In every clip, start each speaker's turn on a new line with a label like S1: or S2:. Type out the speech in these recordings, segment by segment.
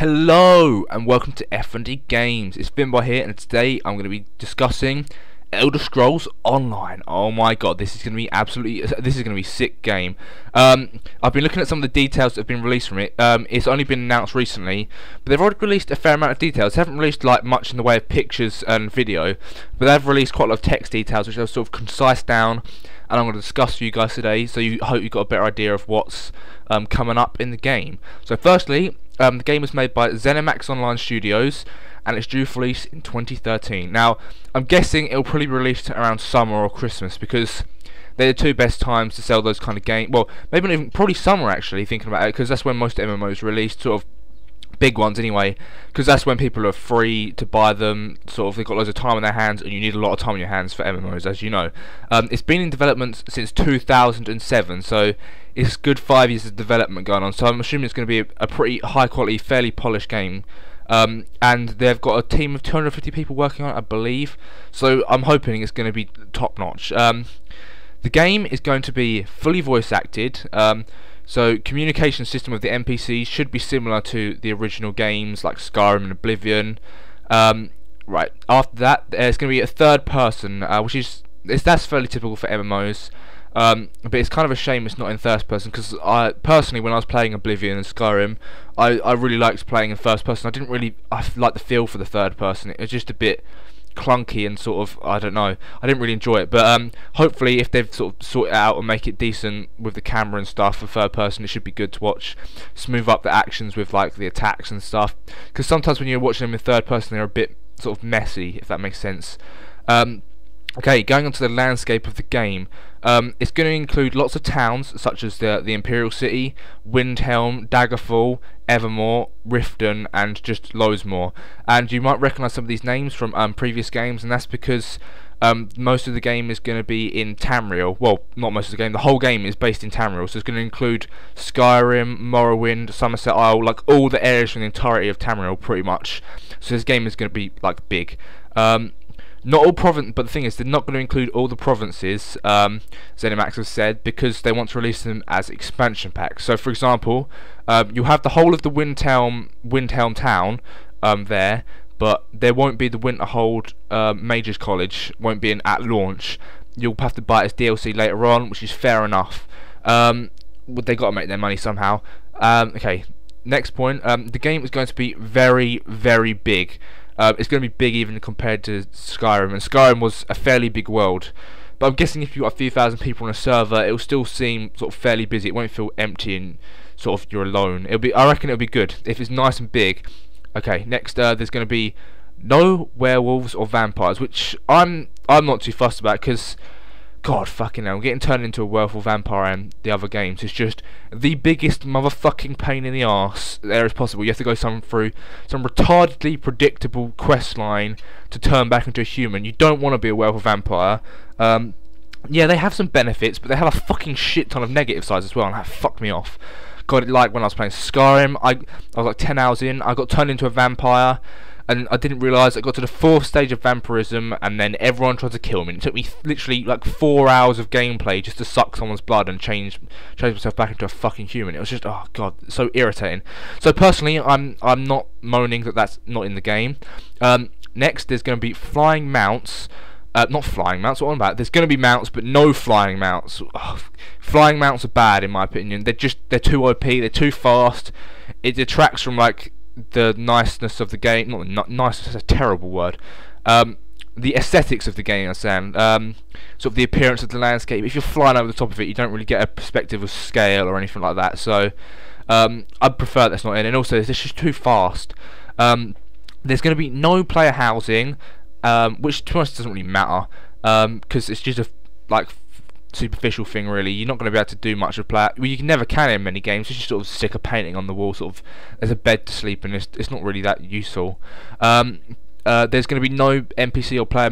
S1: Hello and welcome to F&D Games. It's Finbar here, and today I'm going to be discussing Elder Scrolls Online. Oh my god, this is going to be sick game. I've been looking at some of the details that have been released from it. It's only been announced recently, but they've already released a fair amount of details. They haven't released like much in the way of pictures and video, but they've released quite a lot of text details, which are sort of concise down, and I'm going to discuss for you guys today. So I hope you've got a better idea of what's coming up in the game. So firstly, the game was made by ZeniMax Online Studios, and it's due for release in 2013. Now, I'm guessing it'll probably be released around summer or Christmas, because they're the two best times to sell those kind of games. Well, maybe not even, probably summer actually, thinking about it, because that's when most MMOs released, sort of big ones anyway, because that's when people are free to buy them. Sort of, they've got loads of time on their hands, and you need a lot of time on your hands for MMOs, as you know. It's been in development since 2007, so it's good 5 years of development going on. So I'm assuming it's going to be a pretty high quality, fairly polished game. And they've got a team of 250 people working on it, I believe. So I'm hoping it's going to be top notch. The game is going to be fully voice acted. So communication system with the NPCs should be similar to the original games like Skyrim and Oblivion. Right after that, there's going to be a third person, that's fairly typical for MMOs. But it's kind of a shame it's not in first person, because I personally, when I was playing Oblivion and Skyrim, I really liked playing in first person. I like the feel for the third person. It was just a bit clunky and sort of, I don't know, I didn't really enjoy it. But hopefully, if they've sort of sorted it out and make it decent with the camera and stuff for third person, it should be good to watch. Smooth up the actions with like the attacks and stuff, because sometimes when you're watching them in third person, they're a bit sort of messy, if that makes sense. Okay, going on to the landscape of the game. It's going to include lots of towns, such as the Imperial City, Windhelm, Daggerfall, Evermore, Riften, and just loads more. And you might recognise some of these names from previous games, and that's because most of the game is going to be in Tamriel. Well, not most of the game, the whole game is based in Tamriel, so it's going to include Skyrim, Morrowind, Somerset Isle, like all the areas from the entirety of Tamriel, pretty much. So this game is going to be like big. Not all province, but the thing is, they're not going to include all the provinces. ZeniMax has said, because they want to release them as expansion packs. So, for example, you'll have the whole of the Windhelm town there, but there won't be the Winterhold Mages College. Won't be in at launch. You'll have to buy it as DLC later on, which is fair enough. They got to make their money somehow. Okay, next point. The game is going to be very, very big. It's going to be big even compared to Skyrim, and Skyrim was a fairly big world. But I'm guessing if you've got a few thousand people on a server, it'll still seem sort of fairly busy. It won't feel empty and sort of you're alone. I reckon it'll be good if it's nice and big. Okay, next there's going to be no werewolves or vampires, which I'm not too fussed about, because God fucking hell, getting turned into a werewolf or vampire in the other games is just the biggest motherfucking pain in the arse there is possible. You have to go through some retardedly predictable quest line to turn back into a human. You don't want to be a werewolf or vampire. Yeah, they have some benefits, but they have a fucking shit ton of negative sides as well, and that fucked me off. God, like when I was playing Skyrim, I was like 10 hours in, I got turned into a vampire, and I didn't realise I got to the 4th stage of vampirism, and then everyone tried to kill me. And it took me literally like 4 hours of gameplay just to suck someone's blood and change myself back into a fucking human. It was just, oh god, so irritating. So personally, I'm not moaning that that's not in the game. Next, there's going to be flying mounts. Not flying mounts, what am I about? There's going to be mounts, but no flying mounts. Ugh. Flying mounts are bad in my opinion. They're too OP. They're too fast. It detracts from like the niceness of the game. Not niceness is a terrible word. The aesthetics of the game, I'm saying. Sort of the appearance of the landscape. If you're flying over the top of it, you don't really get a perspective of scale or anything like that. So I'd prefer that's not in. And also, it's just too fast. There's going to be no player housing, which to us doesn't really matter, because it's just a superficial thing really. You're not going to be able to do much of player. Well, you never can in many games. You just sort of stick a painting on the wall, sort of there's a bed to sleep in. It's not really that useful. There's going to be no NPC or player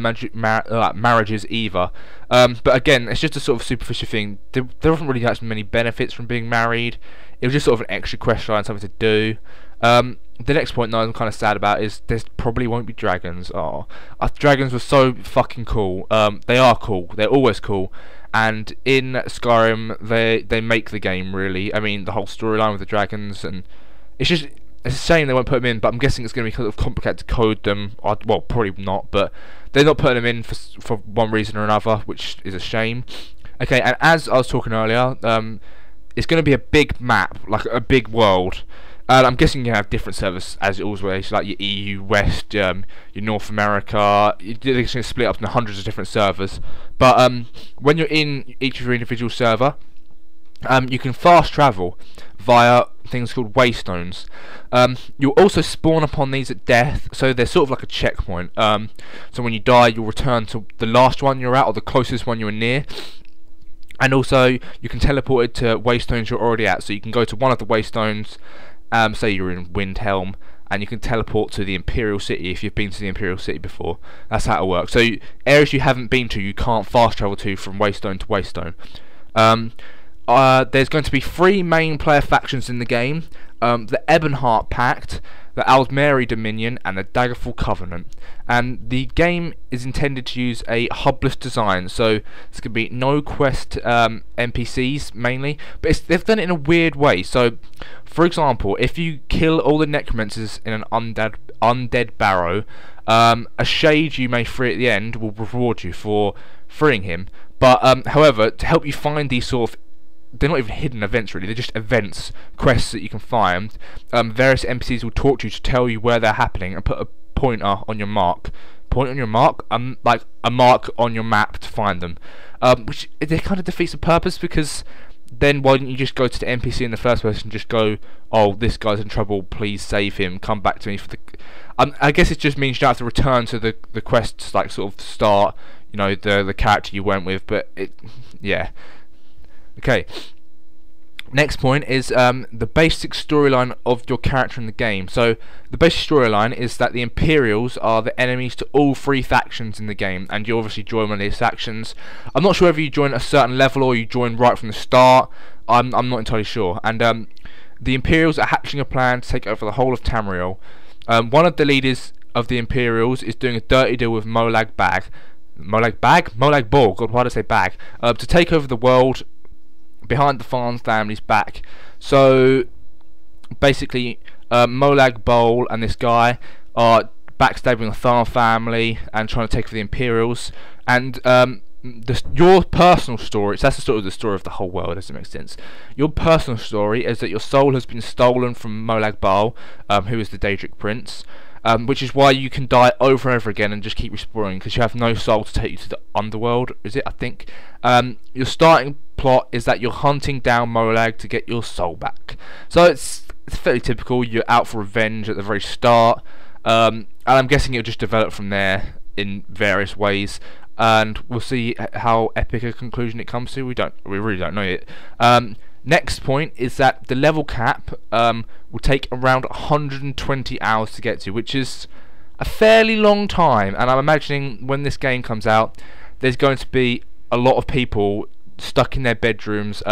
S1: marriages either. But again, it's just a sort of superficial thing. There wasn't really that many benefits from being married. It was just sort of an extra quest line, something to do. The next point that I'm kind of sad about is there probably won't be dragons. Oh, dragons were so fucking cool. They are cool. They're always cool. And in Skyrim, they make the game really. I mean, the whole storyline with the dragons, and it's just it's a shame they won't put them in, but I'm guessing it's going to be kind of complicated to code them. Well, probably not, but they're not putting them in for one reason or another, which is a shame. Okay, and as I was talking earlier, it's going to be a big map, like a big world. I'm guessing you have different servers as always, like your EU West, your North America. You're going to split up into hundreds of different servers. But when you're in each of your individual server, you can fast travel via things called waystones. You'll also spawn upon these at death, so they're sort of like a checkpoint. So when you die, you'll return to the last one you're at, or the closest one you're near. And also, you can teleport it to waystones you're already at. So you can go to one of the waystones, say you're in Windhelm, and you can teleport to the Imperial City if you've been to the Imperial City before. That's how it works. So areas you haven't been to, you can't fast travel to from waystone to waystone. There's going to be 3 main player factions in the game: the Ebonheart Pact, the Aldmeri Dominion, and the Daggerfall Covenant. And the game is intended to use a hubless design, so it's going to be no quest NPCs mainly, but they've done it in a weird way. So, for example, if you kill all the necromancers in an undead barrow, a shade you may free at the end will reward you for freeing him. But however, to help you find these sort of, they're not even hidden events really, they're just events, quests that you can find. Various NPCs will talk to you to tell you where they're happening and put a pointer on your mark. Point on your mark? Like a mark on your map to find them. Which it kind of defeats the purpose, because then why didn't you just go to the NPC in the first place and just go, oh, this guy's in trouble, please save him, come back to me for the... I guess it just means you don't have to return to the quest, like sort of start, you know, the character you went with, but yeah. Okay, next point is the basic storyline of your character in the game. So the basic storyline is that the Imperials are the enemies to all 3 factions in the game, and you obviously join one of these factions. I'm not sure whether you join at a certain level or you join right from the start. I'm not entirely sure. And the Imperials are hatching a plan to take over the whole of Tamriel. One of the leaders of the Imperials is doing a dirty deal with Molag Bal, God, why did I say bag? To take over the world behind the Farn's family's back. So basically, Molag Bal and this guy are backstabbing the Tharn family and trying to take over the Imperials. And your personal story, so that's the story of the whole world, does it make sense? Your personal story is that your soul has been stolen from Molag Bal, who is the Daedric Prince. Which is why you can die over and over again and just keep respawning, because you have no soul to take you to the underworld, is it, I think? Your starting plot is that you're hunting down Molag to get your soul back. So it's fairly typical. You're out for revenge at the very start, and I'm guessing it'll just develop from there in various ways, and we'll see how epic a conclusion it comes to. We really don't know yet. Next point is that the level cap will take around 120 hours to get to, which is a fairly long time, and I'm imagining when this game comes out, there's going to be a lot of people stuck in their bedrooms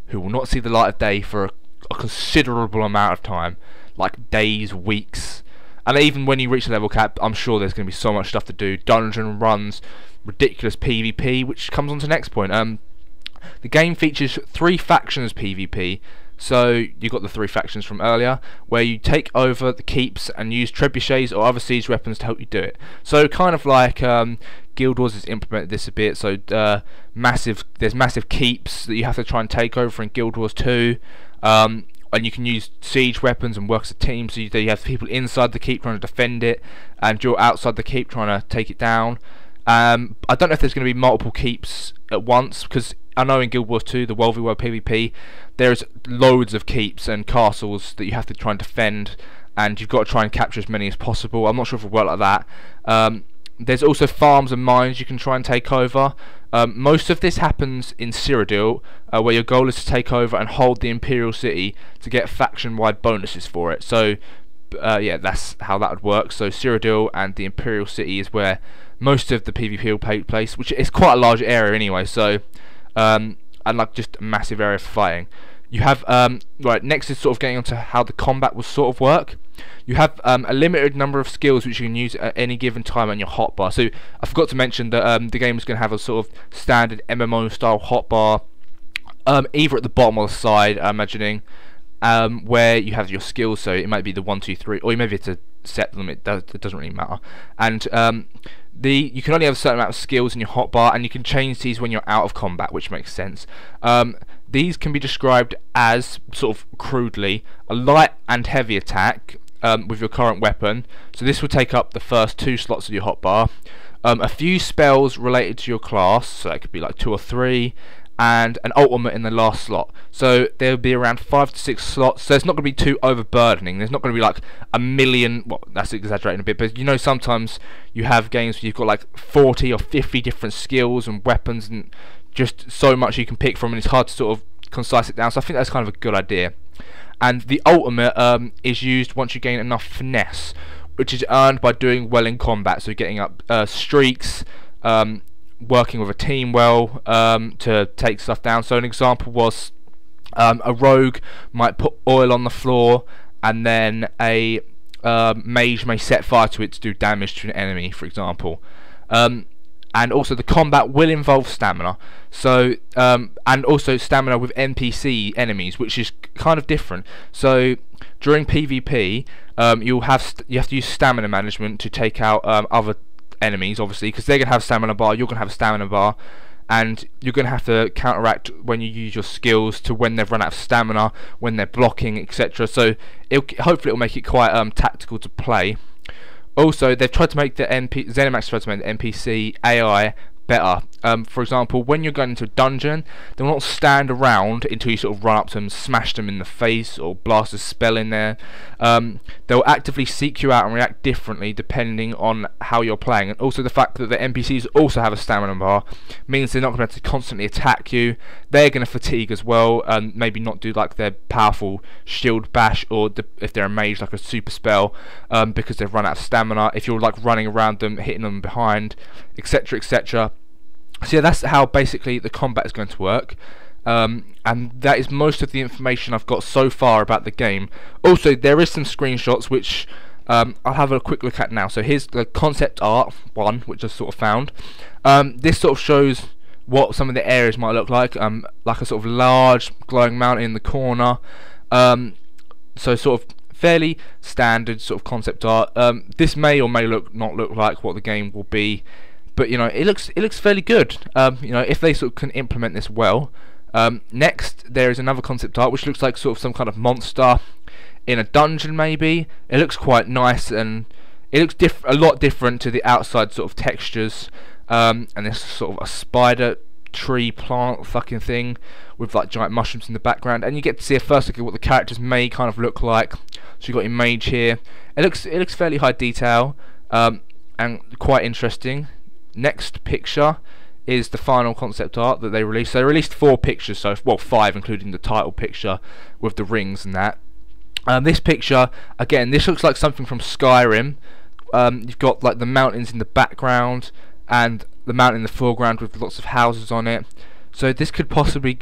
S1: who will not see the light of day for a considerable amount of time, like days, weeks. And even when you reach the level cap, I'm sure there's going to be so much stuff to do, dungeon runs, ridiculous PvP, which comes on to the next point. The game features 3 factions PvP, so you've got the 3 factions from earlier, where you take over the keeps and use trebuchets or other siege weapons to help you do it. So kind of like Guild Wars has implemented this a bit, so there's massive keeps that you have to try and take over in Guild Wars 2, and you can use siege weapons and work as a team, so you have people inside the keep trying to defend it, and you're outside the keep trying to take it down. I don't know if there's going to be multiple keeps at once, because I know in Guild Wars 2, the World v World PvP, there's loads of keeps and castles that you have to try and defend, and you've got to try and capture as many as possible. I'm not sure if it'll work like that. There's also farms and mines you can try and take over. Most of this happens in Cyrodiil, where your goal is to take over and hold the Imperial City to get faction-wide bonuses for it. So yeah, that's how that would work. So Cyrodiil and the Imperial City is where most of the PvP will take place, which is quite a large area anyway, so and like just a massive area for fighting. You have right, next is sort of getting onto how the combat will sort of work. You have a limited number of skills which you can use at any given time on your hotbar. So I forgot to mention that the game is going to have a sort of standard MMO style hotbar, either at the bottom or the side, I'm imagining, where you have your skills. So it might be the 1, 2, 3, or maybe it's a set them. It doesn't really matter. And you can only have a certain amount of skills in your hotbar, and you can change these when you're out of combat, which makes sense. These can be described as, sort of crudely, a light and heavy attack with your current weapon. So this will take up the first 2 slots of your hotbar. A few spells related to your class, so that could be like 2 or 3, and an ultimate in the last slot. So there'll be around 5 to 6 slots, so it's not going to be too overburdening. There's not going to be like a million, well, that's exaggerating a bit, but you know, sometimes you have games where you've got like 40 or 50 different skills and weapons and just so much you can pick from, and it's hard to sort of concise it down. So I think that's kind of a good idea. And the ultimate is used once you gain enough finesse, which is earned by doing well in combat, so getting up streaks, working with a team well to take stuff down. So an example was a rogue might put oil on the floor, and then a mage may set fire to it to do damage to an enemy, for example. And also the combat will involve stamina, so and also stamina with NPC enemies, which is kind of different. So during PvP, you have to use stamina management to take out other enemies, obviously, because they're going to have stamina bar, you're going to have a stamina bar, and you're going to have to counteract when you use your skills to when they've run out of stamina, when they're blocking, etc. So hopefully it'll make it quite tactical to play. Also, they've tried to make the ZeniMax tried to make the NPC AI better. For example, when you're going into a dungeon, they will not stand around until you sort of run up to them, smash them in the face, or blast a spell in there. They'll actively seek you out and react differently depending on how you're playing. And also the fact that the NPCs also have a stamina bar means they're not going to have to constantly attack you. They're going to fatigue as well, and maybe not do like their powerful shield bash, or if they're a mage, like a super spell, because they've run out of stamina. If you're like running around them, hitting them behind, etc, etc. So yeah, that's how basically the combat is going to work, and that is most of the information I've got so far about the game. Also, there is some screenshots which I'll have a quick look at now. So here's the concept art one, which I sort of found. This sort of shows what some of the areas might look like a sort of large glowing mountain in the corner. So sort of fairly standard sort of concept art. This may or may not look like what the game will be, but you know, it looks fairly good. You know, if they sort of can implement this well. Next, there is another concept art which looks like sort of some kind of monster in a dungeon, maybe. It looks quite nice, and it looks a lot different to the outside sort of textures. And there's sort of a spider tree plant fucking thing with like giant mushrooms in the background, and you get to see a first look at what the characters may kind of look like. So you've got your mage here. It looks fairly high detail, and quite interesting. Next picture is the final concept art that they released. So they released 4 pictures, so well 5 including the title picture with the rings and that. This picture, again, this looks like something from Skyrim. You've got like the mountains in the background and the mountain in the foreground with lots of houses on it. So this could possibly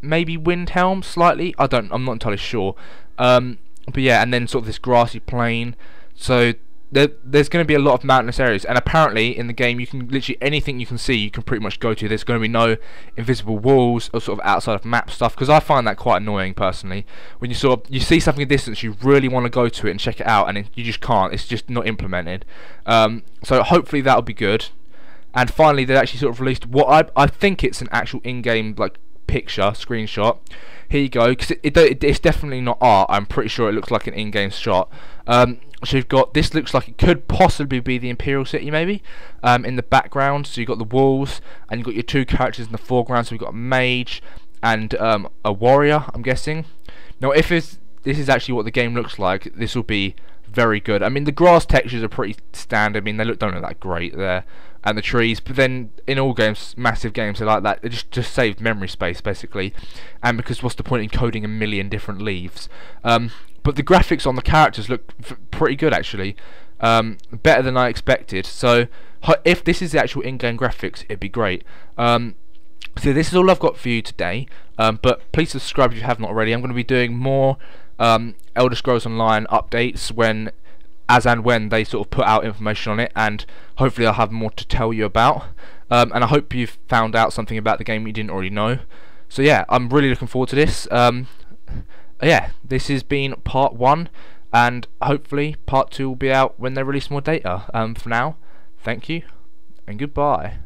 S1: maybe Windhelm slightly. I'm not entirely sure. But yeah, and then sort of this grassy plain. So there's going to be a lot of mountainous areas, and apparently in the game you can literally anything you can see you can pretty much go to. There's going to be no invisible walls or sort of outside of map stuff, because I find that quite annoying personally. When you see something in the distance, you really want to go to it and check it out, and you just can't. It's just not implemented. So hopefully that'll be good. And finally, they actually sort of released what I think it's an actual in-game like picture screenshot. Here you go, because it's definitely not art. I'm pretty sure it looks like an in-game shot. So you've got, this looks like it could possibly be the Imperial City maybe, in the background. So you've got the walls, and you've got your 2 characters in the foreground. So we've got a mage and a warrior, I'm guessing. Now if this is actually what the game looks like, this will be very good. I mean, the grass textures are pretty standard. I mean, they don't look that great there, and the trees, but then in all games, massive games, they're like that. It just saves memory space basically, and because what's the point in coding a million different leaves? But the graphics on the characters look pretty good actually, better than I expected. So if this is the actual in-game graphics, it'd be great. So this is all I've got for you today, but please subscribe if you haven't already. I'm going to be doing more Elder Scrolls Online updates as and when they sort of put out information on it, and hopefully I'll have more to tell you about. And I hope you've found out something about the game you didn't already know. So yeah, I'm really looking forward to this. yeah, this has been part 1, and hopefully part 2 will be out when they release more data. For now, thank you and goodbye.